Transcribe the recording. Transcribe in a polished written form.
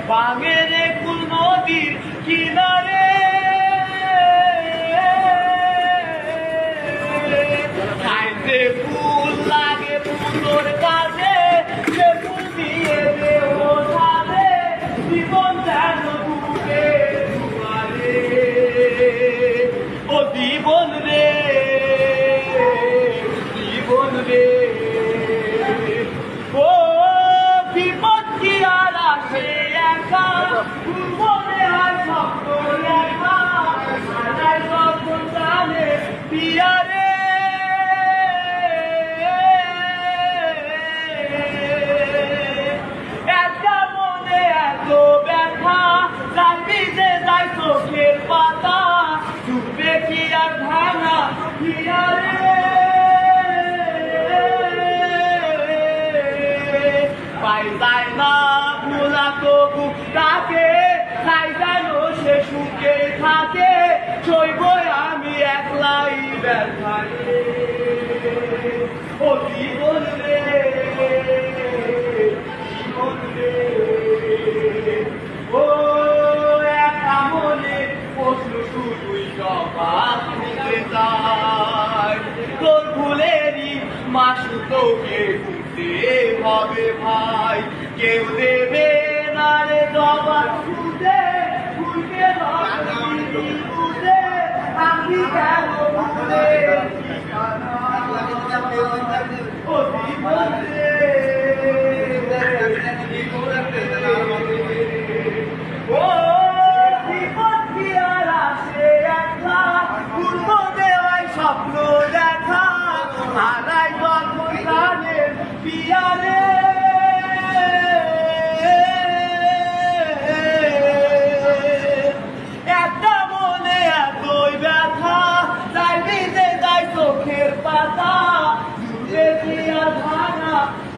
বাঙের কুল নদীর কিনারে খাইতে ফুল লাগে ফুলোর কাছে সে ফুল দিয়ে দেহ সাথে জীবন যেন বুকে দুয়ারে ও জীবন রে জীবন রে ও বিপদ কি আর আসে একা মনে হয় স্বপ্ন একা সারাই স্বপ্ন জানে পিয়ারে একটা মনে এত ব্যথা যাই ভিজে যায় চোখের পাতা ডুবে কি আর ভাঙা পিয়ারে পাই যায় না ভোলা তবু তাকে তাই যেন সে সুখে থাকে সইব আমি একলাই ব্যথায় ও জীবন রে জীবন রে ও একা মনে প্রশ্ন শুধুই জবাব দিতে চায় তোর ভুলেরই মাসু তোকে বুঝতে হবে ভাই কেউ দেবে না রে জবাব খুঁজে খুঁজে বুঝে আমি কেন ভুলে ও জীবন